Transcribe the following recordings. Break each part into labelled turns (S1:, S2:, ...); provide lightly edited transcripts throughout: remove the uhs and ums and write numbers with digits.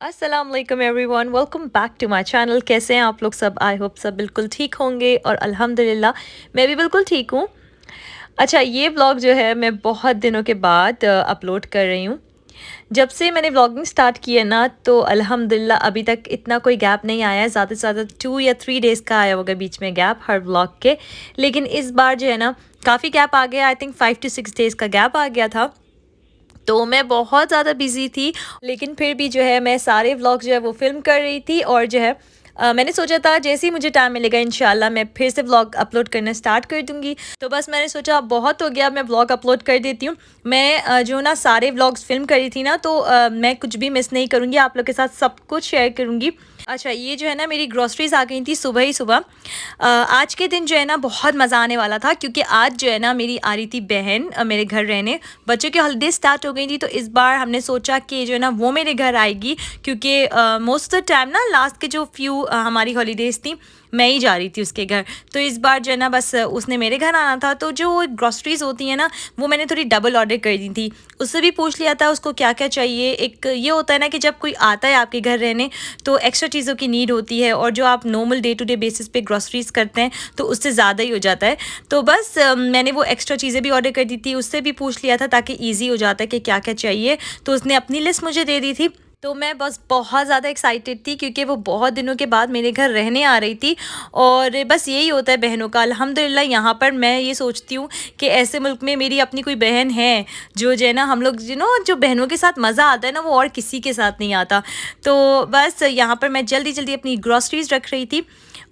S1: अस्सलाम वालेकुम everyone, welcome back to my channel. कैसे हैं आप लोग सब? आई होप सब बिल्कुल ठीक होंगे और अल्हम्दुलिल्लाह मैं भी बिल्कुल ठीक हूँ। अच्छा, ये व्लॉग जो है मैं बहुत दिनों के बाद अपलोड कर रही हूँ। जब से मैंने व्लॉगिंग स्टार्ट की है ना, तो अल्हम्दुलिल्लाह अभी तक इतना कोई गैप नहीं आया है। ज़्यादा से ज़्यादा 2 या 3 डेज़ का आया होगा बीच में गैप हर व्लॉग के। लेकिन इस बार जो है ना, काफ़ी गैप आ गया। आई थिंक 5 to 6 डेज़ का गैप आ गया था। तो मैं बहुत ज़्यादा बिज़ी थी, लेकिन फिर भी जो है मैं सारे व्लॉग जो है वो फ़िल्म कर रही थी। और जो है मैंने सोचा था जैसे ही मुझे टाइम मिलेगा इंशाल्लाह मैं फिर से व्लॉग अपलोड करना स्टार्ट कर दूँगी। तो बस मैंने सोचा अब बहुत हो गया, अब मैं व्लॉग अपलोड कर देती हूँ। मैं जो ना सारे व्लॉग्स फ़िल्म करी थी ना, तो मैं कुछ भी मिस नहीं करूँगी, आप लोग के साथ सब कुछ शेयर करूँगी। अच्छा, ये जो है ना मेरी ग्रॉसरीज़ आ गई थी सुबह ही सुबह। आज के दिन जो है ना बहुत मज़ा आने वाला था, क्योंकि आज जो है ना मेरी आ रही थी बहन मेरे घर रहने। बच्चों की हॉलीडेज स्टार्ट हो गई थी, तो इस बार हमने सोचा कि जो है ना वो मेरे घर आएगी, क्योंकि मोस्ट ऑफ द टाइम ना लास्ट के जो फ्यू हमारी हॉलीडेज़ थी मैं ही जा रही थी उसके घर। तो इस बार जो है ना बस उसने मेरे घर आना था, तो जो ग्रॉसरीज़ होती हैं ना वो मैंने थोड़ी डबल ऑर्डर कर दी थी। उससे भी पूछ लिया था उसको क्या क्या चाहिए। एक ये होता है ना कि जब कोई आता है आपके घर रहने तो एक्स्ट्रा चीज़ों की नीड होती है, और जो आप normal day to day basis पे ग्रॉसरीज़ करते हैं तो उससे ज़्यादा ही हो जाता है। तो बस मैंने वो एक्स्ट्रा चीज़ें भी ऑर्डर कर दी थी, उससे भी पूछ लिया था ताकि ईज़ी हो जाता है कि क्या क्या चाहिए। तो उसने अपनी लिस्ट मुझे दे दी थी। तो मैं बस बहुत ज़्यादा एक्साइटेड थी, क्योंकि वो बहुत दिनों के बाद मेरे घर रहने आ रही थी। और बस यही होता है बहनों का। अल्हम्दुलिल्लाह यहाँ पर मैं ये सोचती हूँ कि ऐसे मुल्क में मेरी अपनी कोई बहन है, जो है ना हम लोग जो बहनों के साथ मज़ा आता है ना वो और किसी के साथ नहीं आता। तो बस यहाँ पर मैं जल्दी जल्दी अपनी ग्रॉसरीज रख रही थी।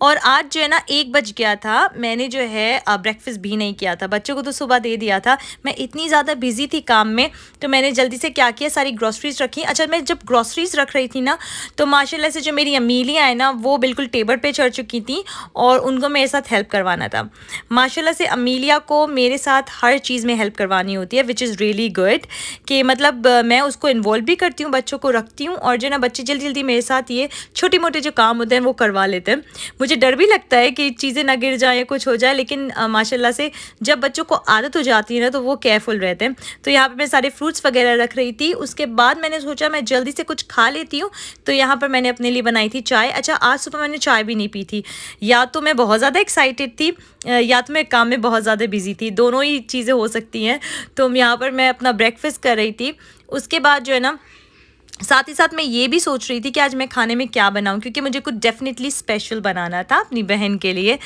S1: और आज जो है ना 1 बज गया था, मैंने जो है ब्रेकफास्ट भी नहीं किया था। बच्चों को तो सुबह दे दिया था। मैं इतनी ज़्यादा बिजी थी काम में, तो मैंने जल्दी से क्या किया, सारी ग्रॉसरीज रखी। अच्छा, मैं जब ग्रॉसरीज रख रही थी ना, तो माशाल्लाह से जो मेरी अमीलियाँ हैं ना वो बिल्कुल टेबल पे चढ़ चुकी थी, और उनको मेरे साथ हेल्प करवाना था। माशाल्लाह से अमीलिया को मेरे साथ हर चीज़ में हेल्प करवानी होती है, विच इज़ रियली गुड। कि मतलब मैं उसको इन्वॉल्व भी करती हूँ, बच्चों को रखती हूँ, और जो ना बच्चे जल्दी जल्दी मेरे साथ ये छोटे मोटे जो काम होते हैं वो करवा लेते हैं। मुझे डर भी लगता है कि चीज़ें ना गिर जाए या कुछ हो जाए, लेकिन माशाल्लाह से जब बच्चों को आदत हो जाती है ना तो वो केयरफुल रहते हैं। तो यहाँ पे मैं सारे फ्रूट्स वगैरह रख रही थी। उसके बाद मैंने सोचा मैं जल्दी से कुछ खा लेती हूँ, तो यहाँ पर मैंने अपने लिए बनाई थी चाय। अच्छा, आज सुबह मैंने चाय भी नहीं पी थी। या तो मैं बहुत ज़्यादा एक्साइटेड थी, या तो मैं काम में बहुत ज़्यादा बिजी थी, दोनों ही चीज़ें हो सकती हैं। तो यहाँ पर मैं अपना ब्रेकफास्ट कर रही थी। उसके बाद जो है ना साथ ही साथ मैं ये भी सोच रही थी कि आज मैं खाने में क्या बनाऊं, क्योंकि मुझे कुछ डेफिनेटली स्पेशल बनाना था अपनी बहन के लिए।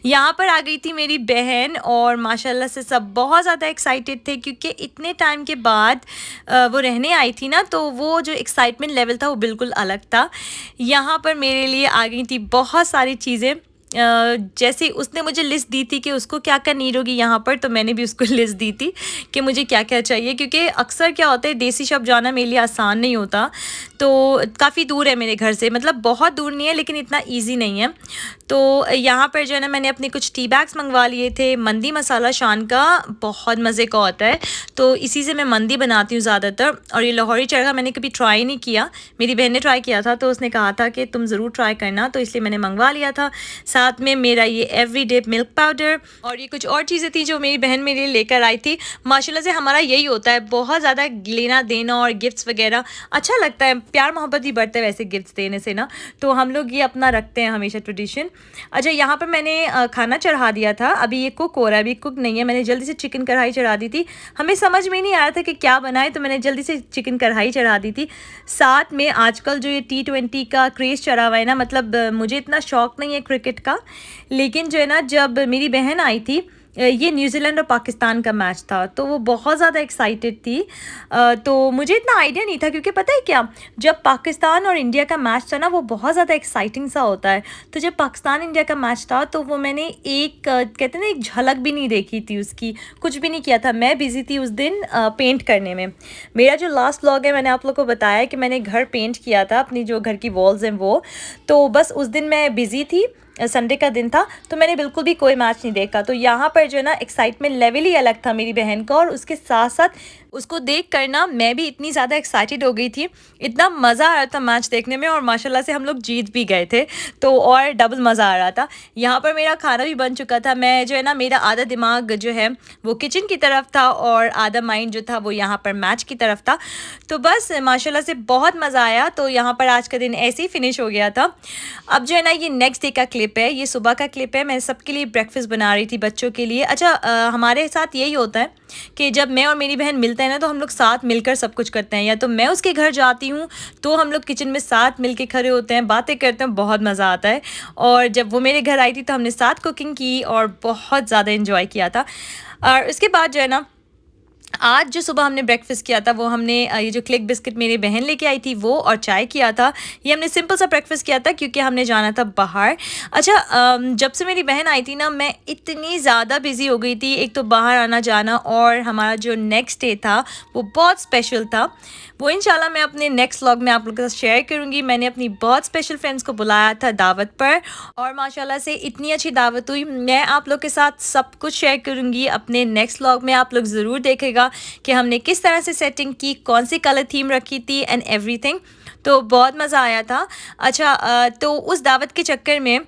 S1: यहाँ पर आ गई थी मेरी बहन, और माशाल्लाह से सब बहुत ज़्यादा एक्साइटेड थे, क्योंकि इतने टाइम के बाद वो रहने आई थी ना, तो वो जो एक्साइटमेंट लेवल था वो बिल्कुल अलग था। यहाँ पर मेरे लिए आ गई थी बहुत सारी चीज़ें। जैसे उसने मुझे लिस्ट दी थी कि उसको क्या क्या नीड होगी यहाँ पर, तो मैंने भी उसको लिस्ट दी थी कि मुझे क्या क्या चाहिए, क्योंकि अक्सर क्या होता है देसी शॉप जाना मेरे लिए आसान नहीं होता। तो काफ़ी दूर है मेरे घर से, मतलब बहुत दूर नहीं है लेकिन इतना इजी नहीं है। तो यहाँ पर जो है ना मैंने अपने कुछ टी बैग्स मंगवा लिए थे। मंदी मसाला शान का बहुत मज़े का होता है, तो इसी से मैं मंदी बनाती हूँ ज़्यादातर। और ये लाहौरी चरखा मैंने कभी ट्राई नहीं किया, मेरी बहन ने ट्राई किया था, तो उसने कहा था कि तुम ज़रूर ट्राई करना, तो इसलिए मैंने मंगवा लिया था। साथ में मेरा ये एवरीडे मिल्क पाउडर, और ये कुछ और चीज़ें थी जो मेरी बहन मेरे लिए लेकर आई थी। माशाल्लाह से हमारा यही होता है, बहुत ज़्यादा लेना देना और गिफ्ट्स वगैरह अच्छा लगता है, प्यार मोहब्बत ही बढ़ता है वैसे गिफ्ट्स देने से ना। तो हम लोग ये अपना रखते हैं हमेशा ट्रेडिशन। अच्छा, यहाँ पर मैंने खाना चढ़ा दिया था। अभी ये कुक हो रहा है, अभी कुक नहीं है। मैंने जल्दी से चिकन कढ़ाई चढ़ा दी थी। हमें समझ में नहीं आ रहा था कि क्या बनाए, तो मैंने जल्दी से चिकन कढ़ाई चढ़ा दी थी। साथ में आजकल जो ये T20 का क्रेज़ चढ़ा हुआ है ना, मतलब मुझे इतना शौक नहीं है क्रिकेट का, लेकिन जो है ना जब मेरी बहन आई थी, ये न्यूजीलैंड और पाकिस्तान का मैच था, तो वो बहुत ज़्यादा एक्साइटेड थी। तो मुझे इतना आइडिया नहीं था, क्योंकि पता है क्या, जब पाकिस्तान और इंडिया का मैच था ना वो बहुत ज़्यादा एक्साइटिंग सा होता है। तो जब पाकिस्तान इंडिया का मैच था तो वो मैंने एक कहते हैं ना एक झलक भी नहीं देखी थी उसकी, कुछ भी नहीं किया था। मैं बिज़ी थी उस दिन पेंट करने में। मेरा जो लास्ट व्लॉग है मैंने आप लोग को बताया कि मैंने घर पेंट किया था, अपनी जो घर की वॉल्स हैं वो। तो बस उस दिन मैं बिज़ी थी, संडे का दिन था, तो मैंने बिल्कुल भी कोई मैच नहीं देखा। तो यहाँ पर जो है ना एक्साइटमेंट लेवल ही अलग था मेरी बहन का, और उसके साथ साथ उसको देख कर ना मैं भी इतनी ज़्यादा एक्साइटेड हो गई थी, इतना मज़ा आ रहा था मैच देखने में और माशाल्लाह से हम लोग जीत भी गए थे, तो और डबल मज़ा आ रहा था। यहाँ पर मेरा खाना भी बन चुका था, मैं जो है ना मेरा आधा दिमाग जो है वो किचन की तरफ था और आधा माइंड जो था वो यहाँ पर मैच की तरफ था। तो बस माशाल्लाह से बहुत मज़ा आया। तो यहाँ पर आज का दिन ऐसे ही फिनिश हो गया था। अब जो है ना ये नेक्स्ट डे का क्लिप है, ये सुबह का क्लिप है। मैं सबके लिए ब्रेकफास्ट बना रही थी बच्चों के लिए। अच्छा हमारे साथ यही होता है कि जब मैं और मेरी बहन मिलते हैं ना तो हम लोग साथ मिलकर सब कुछ करते हैं। या तो मैं उसके घर जाती हूँ तो हम लोग किचन में साथ मिलके खड़े होते हैं, बातें करते हैं, बहुत मज़ा आता है। और जब वो मेरे घर आई थी तो हमने साथ कुकिंग की और बहुत ज़्यादा इन्जॉय किया था। और उसके बाद जो है ना आज जो सुबह हमने ब्रेकफास्ट किया था वो हमने ये जो क्लिक बिस्किट मेरी बहन लेके आई थी वो और चाय किया था। ये हमने सिंपल सा ब्रेकफास्ट किया था क्योंकि हमने जाना था बाहर। अच्छा जब से मेरी बहन आई थी ना मैं इतनी ज़्यादा बिज़ी हो गई थी, एक तो बाहर आना जाना और हमारा जो नेक्स्ट डे था वो बहुत स्पेशल था। वो इंशाल्लाह मैं अपने नेक्स्ट व्लॉग में आप लोगों के साथ शेयर करूँगी। मैंने अपनी बहुत स्पेशल फ्रेंड्स को बुलाया था दावत पर और माशाल्लाह से इतनी अच्छी दावत हुई। मैं आप लोग के साथ सब कुछ शेयर करूँगी अपने नेक्स्ट व्लॉग में, आप लोग ज़रूर देखेगा कि हमने किस तरह से सेटिंग की, कौन सी कलर थीम रखी थी एंड एवरीथिंग। तो बहुत मज़ा आया था। अच्छा तो उस दावत के चक्कर में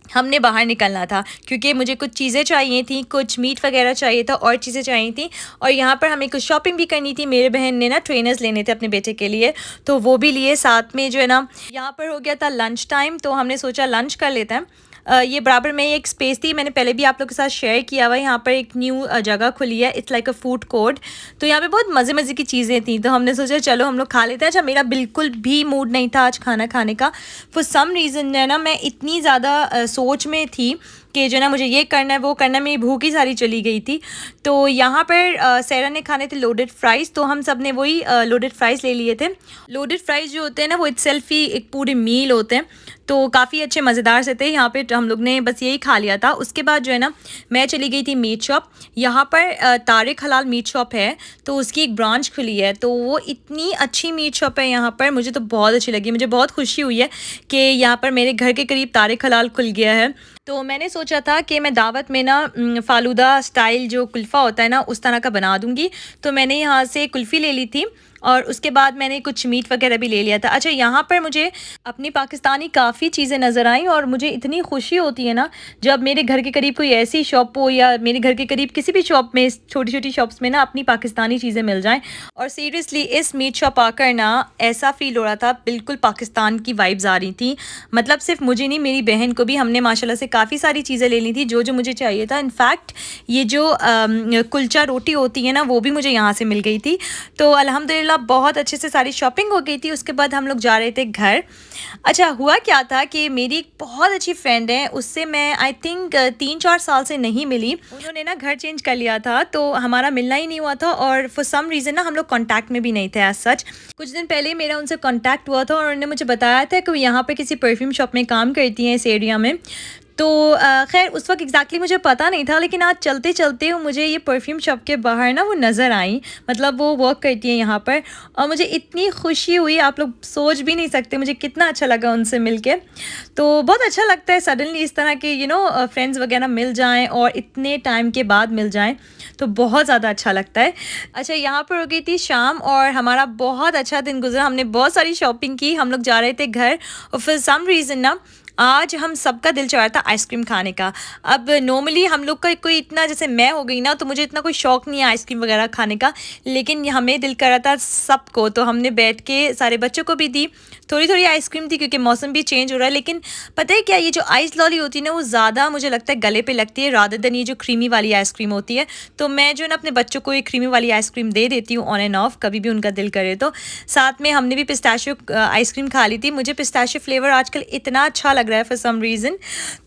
S1: हमने बाहर निकलना था क्योंकि मुझे कुछ चीज़ें चाहिए थी, कुछ मीट वगैरह चाहिए था और चीज़ें चाहिए थी और यहाँ पर हमें कुछ शॉपिंग भी करनी थी। मेरे बहन ने ना ट्रेनर्स लेने थे अपने बेटे के लिए, तो वो भी लिए साथ में। जो है ना यहाँ पर हो गया था लंच टाइम, तो हमने सोचा लंच कर लेते हैं। ये बराबर में एक स्पेस थी, मैंने पहले भी आप लोग के साथ शेयर किया हुआ है। यहाँ पर एक न्यू जगह खुली है, it's like a food court. तो यहाँ पे बहुत मज़े मज़े की चीज़ें थी, तो हमने सोचा चलो हम लोग खा लेते हैं। अच्छा मेरा बिल्कुल भी मूड नहीं था आज खाना खाने का, फॉर सम रीज़न है ना मैं इतनी ज़्यादा सोच में थी कि जो ना मुझे ये करना है वो करना है, मेरी भूख ही सारी चली गई थी। तो यहाँ पर सैरा ने खाने थे लोडेड फ्राइज़, तो हम सब ने वही लोडेड फ्राइज़ ले लिए थे। लोडेड फ्राइज़ जो होते हैं ना वो इटसेल्फ ही एक पूरे मील होते हैं, तो काफ़ी अच्छे मज़ेदार से थे। यहाँ पे हम लोग ने बस यही खा लिया था। उसके बाद जो है ना मैं चली गई थी मीट शॉप। यहाँ पर तारिक हलाल मीट शॉप है, तो उसकी एक ब्रांच खुली है, तो वो इतनी अच्छी मीट शॉप है यहाँ पर, मुझे तो बहुत अच्छी लगी। मुझे बहुत खुशी हुई है कि यहाँ पर मेरे घर के करीब तारिक हलाल खुल गया है। तो मैंने सोचा था कि मैं दावत में ना फ़ालूदा स्टाइल जो कुल्फ़ा होता है ना उस तरह का बना दूँगी। तो मैंने यहाँ से कुल्फ़ी ले ली थी और उसके बाद मैंने कुछ मीट वगैरह भी ले लिया था। अच्छा यहाँ पर मुझे अपनी पाकिस्तानी काफ़ी चीज़ें नज़र आईं और मुझे इतनी खुशी होती है ना जब मेरे घर के करीब कोई ऐसी शॉप हो या मेरे घर के करीब किसी भी शॉप में, छोटी छोटी शॉप्स में ना अपनी पाकिस्तानी चीज़ें मिल जाएं। और सीरियसली इस मीट शॉप आकर ना ऐसा फ़ील हो रहा था, बिल्कुल पाकिस्तान की वाइब्स आ रही थी। मतलब सिर्फ मुझे नहीं, मेरी बहन को भी। हमने माशाल्लाह से काफ़ी सारी चीज़ें ले ली थी जो जो मुझे चाहिए था। इनफैक्ट ये जो कुलचा रोटी होती है ना वो भी मुझे यहाँ से मिल गई थी। तो अल्हम्दुलिल्लाह बहुत अच्छे से सारी शॉपिंग हो गई थी। उसके बाद हम लोग जा रहे थे घर। अच्छा हुआ क्या था कि मेरी एक बहुत अच्छी फ्रेंड है, उससे मैं आई थिंक 3-4 साल से नहीं मिली। उन्होंने ना घर चेंज कर लिया था तो हमारा मिलना ही नहीं हुआ था और फॉर सम रीज़न ना हम लोग कांटेक्ट में भी नहीं थे एज सच। कुछ दिन पहले मेरा उनसे कांटेक्ट हुआ था और उन्होंने मुझे बताया था कि वो यहाँ पे किसी परफ्यूम शॉप में काम करती हैं इस एरिया में। तो खैर उस वक्त एग्जैक्टली मुझे पता नहीं था, लेकिन आज चलते चलते मुझे ये परफ्यूम शॉप के बाहर ना वो नज़र आई। मतलब वो वर्क करती हैं यहाँ पर और मुझे इतनी खुशी हुई, आप लोग सोच भी नहीं सकते मुझे कितना अच्छा लगा उनसे मिलके। तो बहुत अच्छा लगता है सडनली इस तरह के फ्रेंड्स वगैरह मिल जाएं और इतने टाइम के बाद मिल जाएं, तो बहुत ज़्यादा अच्छा लगता है। अच्छा यहाँ पर हो गई थी शाम और हमारा बहुत अच्छा दिन गुजरा। हमने बहुत सारी शॉपिंग की, हम लोग जा रहे थे घर और फिर सम रीज़न ना आज हम सबका दिल चाह रहा था आइसक्रीम खाने का। अब नॉर्मली हम लोग का कोई इतना, जैसे मैं हो गई ना तो मुझे इतना कोई शौक़ नहीं है आइसक्रीम वगैरह खाने का, लेकिन हमें दिल कर रहा था सबको। तो हमने बैठ के सारे बच्चों को भी दी, थोड़ी थोड़ी आइसक्रीम थी क्योंकि मौसम भी चेंज हो रहा है। लेकिन पता है क्या, ये जो आइस लॉली होती है ना वो ज़्यादा मुझे लगता है गले पे लगती है रादर देन ये जो क्रीमी वाली आइसक्रीम होती है। तो मैं जो है ना अपने बच्चों को ये क्रीमी वाली आइसक्रीम दे देती हूँ ऑन एंड ऑफ, कभी भी उनका दिल करे तो। साथ में हमने भी पिस्ताशियो आइसक्रीम खा ली थी। मुझे पिस्ताशियो फ्लेवर आजकल इतना अच्छा लग रहा है फॉर सम रीज़न।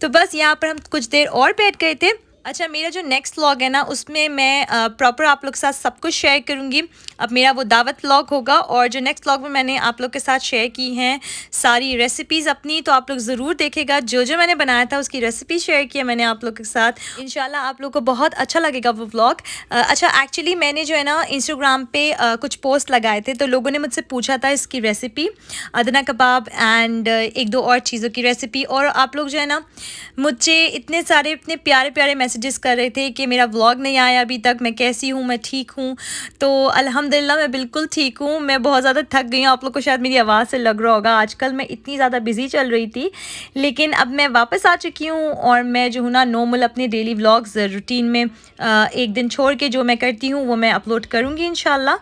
S1: तो बस यहाँ पर हम कुछ देर और बैठ गए थे। अच्छा मेरा जो नेक्स्ट व्लॉग है ना उसमें मैं प्रॉपर आप लोग के साथ सब कुछ शेयर करूँगी। अब मेरा वो दावत व्लॉग होगा और जो नेक्स्ट व्लॉग में मैंने आप लोग के साथ शेयर की हैं सारी रेसिपीज़ अपनी, तो आप लोग ज़रूर देखेगा। जो जो मैंने बनाया था उसकी रेसिपी शेयर किया मैंने आप लोग के साथ। इंशाल्लाह आप लोग को बहुत अच्छा लगेगा वो व्लॉग। अच्छा एक्चुअली मैंने जो है ना इंस्टाग्राम पे कुछ पोस्ट लगाए थे, तो लोगों ने मुझसे पूछा था इसकी रेसिपी, अदना कबाब एंड एक दो और चीज़ों की रेसिपी। और आप लोग जो है ना मुझे इतने सारे इतने प्यारे प्यारे मैसेज मैसेजेस कर रहे थे कि मेरा व्लॉग नहीं आया अभी तक, मैं कैसी हूँ, मैं ठीक हूँ। तो अल्हम्दुलिल्लाह मैं बिल्कुल ठीक हूँ। मैं बहुत ज़्यादा थक गई हूँ, आप लोग को शायद मेरी आवाज़ से लग रहा होगा। आजकल मैं इतनी ज़्यादा बिज़ी चल रही थी, लेकिन अब मैं वापस आ चुकी हूँ और मैं जो हूँ ना नॉर्मल अपने डेली व्लॉग्स रूटीन में एक दिन छोड़ के जो मैं करती हूँ वो मैं अपलोड करूँगी इंशाल्लाह।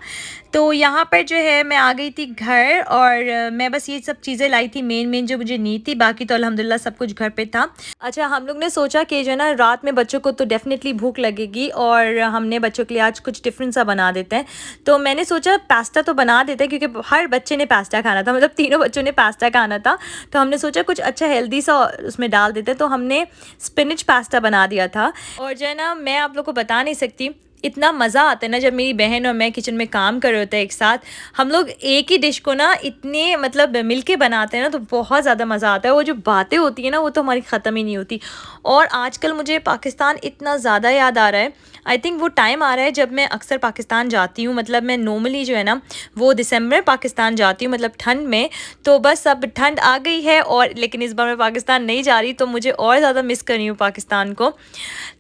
S1: तो यहाँ पर जो है मैं आ गई थी घर और मैं बस ये सब चीज़ें लाई थी मेन जो मुझे नीड थी, बाकी तो अल्हम्दुलिल्लाह सब कुछ घर पे था। अच्छा, हम लोग ने सोचा कि जो है ना रात में बच्चों को तो डेफ़िनेटली भूख लगेगी और हमने बच्चों के लिए आज कुछ डिफरेंट सा बना देते हैं। तो मैंने सोचा पास्ता तो बना देते हैं क्योंकि हर बच्चे ने पास्ता खाना था, मतलब तीनों बच्चों ने पास्ता खाना था। तो हमने सोचा कुछ अच्छा हेल्दी सा उसमें डाल देते हैं, तो हमने स्पिनच पास्ता बना दिया था। और जो है ना मैं आप लोग को बता नहीं सकती, इतना मज़ा आता है ना जब मेरी बहन और मैं किचन में काम कर रहे होते हैं एक साथ। हम लोग एक ही डिश को ना इतने मतलब मिलके बनाते हैं ना, तो बहुत ज़्यादा मज़ा आता है। वो जो बातें होती है ना वो तो हमारी ख़त्म ही नहीं होती। और आजकल मुझे पाकिस्तान इतना ज़्यादा याद आ रहा है। आई थिंक वो टाइम आ रहा है जब मैं अक्सर पाकिस्तान जाती हूँ, मतलब मैं नॉर्मली जो है ना वो दिसंबर में पाकिस्तान जाती हूँ, मतलब ठंड में। तो बस अब ठंड आ गई है और लेकिन इस बार मैं पाकिस्तान नहीं जा रही, तो मुझे और ज़्यादा मिस कर रही हूँ पाकिस्तान को।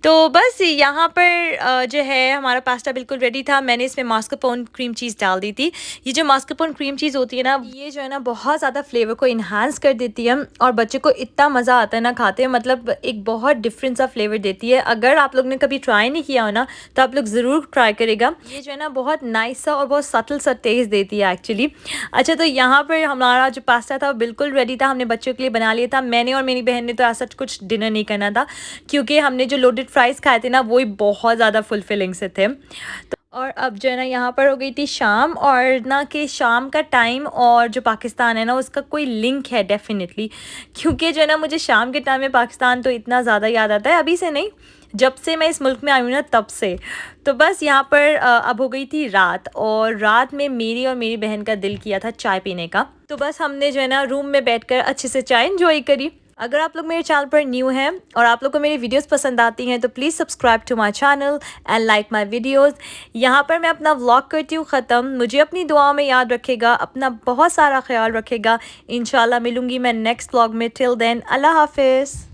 S1: तो बस यहाँ पर जो है हमारा पास्ता बिल्कुल रेडी था। मैंने इसमें मास्कारपोन क्रीम चीज़ डाल दी थी। ये जो मास्कारपोन क्रीम चीज़ होती है ना, ये जो है ना बहुत ज़्यादा फ्लेवर को इन्हांस कर देती है और बच्चे को इतना मज़ा आता है ना खाते, मतलब एक बहुत डिफरेंट सा फ्लेवर देती है। अगर आप लोग ने कभी ट्राई नहीं किया हो ना तो आप लोग ज़रूर ट्राई करेगा। ये जो है ना बहुत नाइस सा और बहुत सटल सा टेस्ट देती है एक्चुअली। अच्छा, तो यहाँ पर हमारा जो पास्ता था वो बिल्कुल रेडी था, हमने बच्चों के लिए बना लिया था। मैंने और मेरी बहन ने तो ऐसा कुछ डिनर नहीं करना था क्योंकि हमने जो लोडेड फ्राइज़ खाए थे ना वो ही बहुत ज़्यादा फुलफिलिंग से थे। तो और अब जो है ना यहाँ पर हो गई थी शाम, और ना कि शाम का टाइम और जो पाकिस्तान है ना उसका कोई लिंक है डेफिनेटली, क्योंकि जो है ना मुझे शाम के टाइम में पाकिस्तान तो इतना ज़्यादा याद आता है, अभी से नहीं, जब से मैं इस मुल्क में आई हूँ ना तब से। तो बस यहाँ पर अब हो गई थी रात, और रात में मेरी और मेरी बहन का दिल किया था चाय पीने का। तो बस हमने जो है ना रूम में बैठकर अच्छे से चाय एंजॉय करी। अगर आप लोग मेरे चैनल पर न्यू हैं और आप लोग को मेरी वीडियोस पसंद आती हैं तो please subscribe to my channel and like my videos. यहाँ पर मैं अपना व्लॉग करती हूँ ख़त्म। मुझे अपनी दुआओं में याद रखेगा, अपना बहुत सारा ख्याल रखेगा। इंशाल्लाह मिलूँगी मैं नेक्स्ट व्लॉग में। टिल देन अल्लाह हाफिज़।